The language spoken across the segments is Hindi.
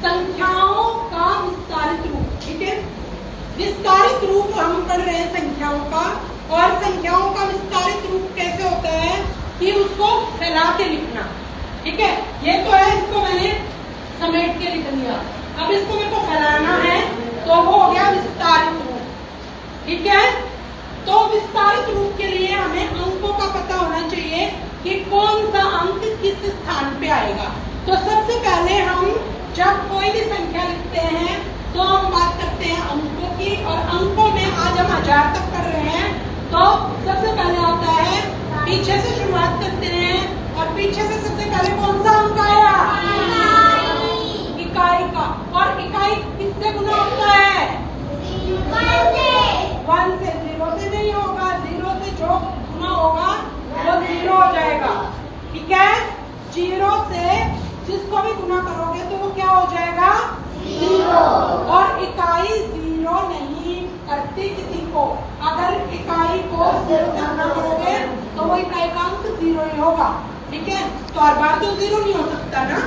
संख्याओं का विस्तारित रूप। ठीक है, विस्तारित रूप हम पढ़ रहे हैं संख्याओं का। और संख्याओं का विस्तारित रूप कैसे होता है कि उसको फैला के लिखना। ठीक है, ये तो है, इसको मैंने समेट के लिख दिया। अब इसको मेरे को फैलाना है तो वो हो गया विस्तारित रूप। ठीक है, तो विस्तारित रूप के लिए हमें अंकों का पता होना चाहिए कि कौन सा अंक किस स्थान पे आएगा। तो सबसे पहले हम जब कोई भी संख्या लिखते हैं तो हम बात करते हैं अंकों की। और अंकों में आज हम 1000 तक पढ़ रहे हैं। तो सबसे पहले आता है, पीछे से शुरुआत करते हैं। और पीछे से सबसे पहले कौन सा अंक आया? इकाई का। और इकाई किससे गुना होता है? 1 से। 0 से नहीं होगा, 0 से जो गुना होगा वो 0 हो जाएगा। ठीक है, 0 से जिसको भी गुना करोगे तो वो क्या हो जाएगा? 0। और इकाई 0 नहीं करती किसी को। अगर इकाई को 0 से गुना करोगे तो वो इकाई का अंक 0 ही होगा। ठीक है, तो हर बार तो 0 नहीं हो सकता ना,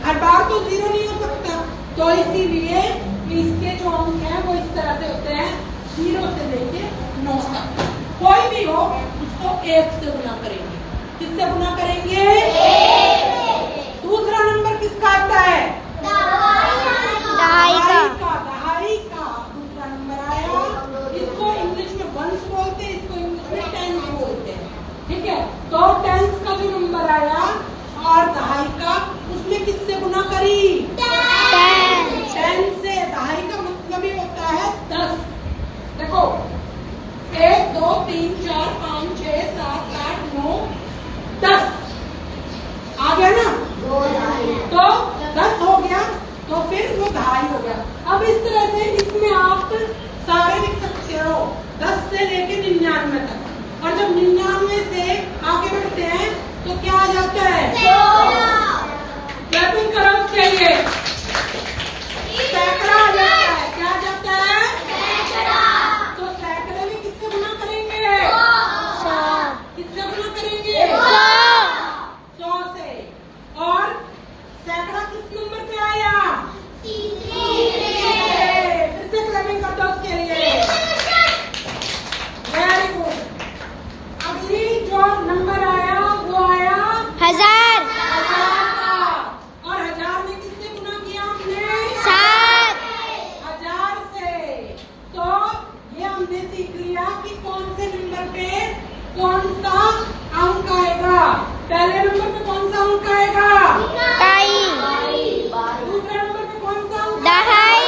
हर बार तो 0 नहीं हो सकता। तो इसीलिए इसके जो अंक हैं वो इस तरह से होते हैं, 0 से लेके 9 तक। कोई भी हो उसको 1 से गुना करेंगे। किससे गुना करेंगे? 1। दूसरा नंबर किसका आता है? दहाई का दूसरा नंबर आया। इसको इंग्लिश में वंस बोलते हैं, इसको इंग्लिश में टेंस बोलते हैं। ठीक है, तो टेंस का जो नंबर आया और दहाई का, उसमें किससे गुना करी? 10 से। दहाई का मतलब ही होता है 10। देखो 1 2 3 4 5 6 7 8 9 10 आ गया ना, तो 10 हो गया, तो फिर वो दहाई हो गया। अब इस तरह से इसमें आप सारे लिख सकते हो 10 से लेके 99 तक। और जब 99 से आगे बढ़ते हैं तो क्या आ जाता है? क्लैपिंग करो उसके लिए। सैकड़ा आ जाता है। क्या आ जाता है? तो सैकड़े में किससे गुना करेंगे? 100। किससे गुना करेंगे? 100 से। और सैकड़ा किस नंबर पे आया? तीसरे। फिर से क्लैपिंग कर दो उसके लिए। Very good. अगली जो नंबर आया वो आया 1000 का। और 1000 में किससे गुना किया हमने? 1000 से। तो ये हमने सीख लिया कि कौन से नंबर पे कौन सा अंक आएगा। पहले नंबर पे कौन सा अंक आएगा? दूसरे नंबर पे कौन सा अंक? दहाई।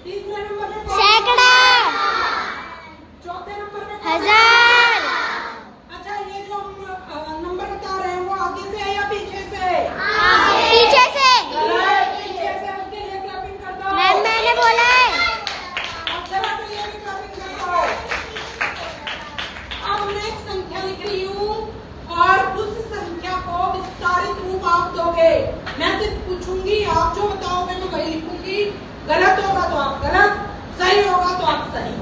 तीसरे नंबर पे सैकड़ा। चौथे नंबर पे 1000। अच्छा, ये जो हम नंबर बता रहे हैं वो आगे से है या पीछे से? पीछे से। पीछे से। उसके लिए क्लैपिंग कर दो। मैंने बोला है। अच्छा, तो ये भी क्लैपिंग कर दो। अब मैं एक संख्या लिख रही हूँ और उस संख्या को विस्तारित रूप आप दोगे। मैं सिर्फ पूछूंगी, आप जो बताओगे मैं वही लिखूंगी। गलत होगा तो आप गलत, सही होगा तो आप सही।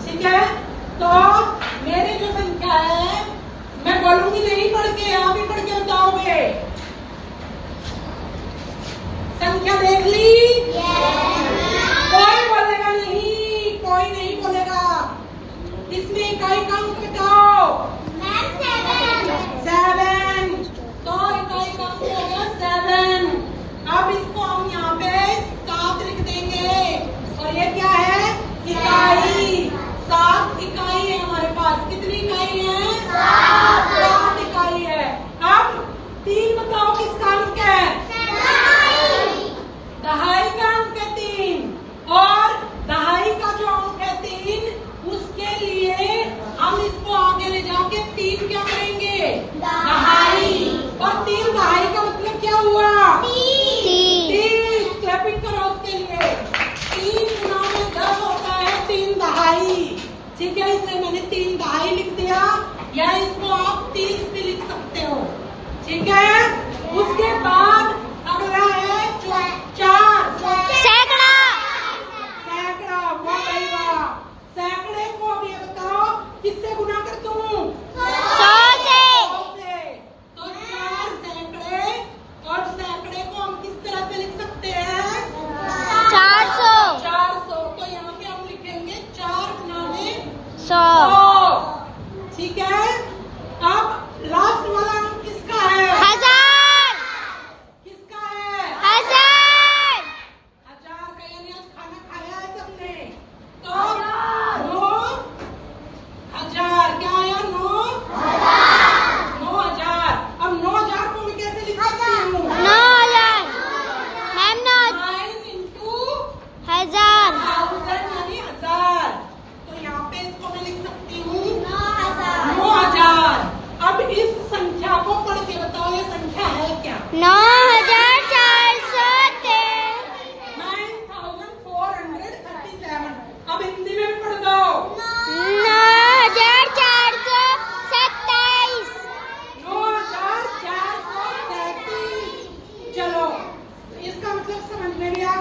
ठीक है, तो मेरी जो संख्या है मैं बोलूंगी नहीं पढ़ के, आप ही पढ़ के बताओगे। संख्या देख ली? कोई बोलेगा नहीं, कोई नहीं बोलेगा। इसमें इकाई का अंक बताओ। 7। तो इकाई का अंक हो गया 7। अब इसको हम यहाँ पे 7 लिख देंगे। और ये क्या है? इकाई। 7 इकाई है हमारे पास। कितनी इकाई है? 7 इकाई है। अब 3 बताओ किसका अंक है? दहाई का अंक है 3। और दहाई का जो अंक है 3, उसके लिए हम इसको आगे ले जाके 3 क्या करेंगे? दहाई। और 3 दहाई का मतलब क्या हुआ? 30। क्लैपिंग करो उसके लिए। 3 गुना में 10 होता है 3 दहाई। ठीक है, इसलिए मैंने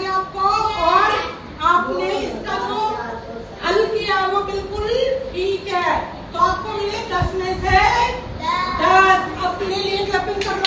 गया आपको और आपने इसका जो हल किया वो बिल्कुल ठीक है, तो आपको मिले 10 में से 10। अपने लिए क्लैपिंग कर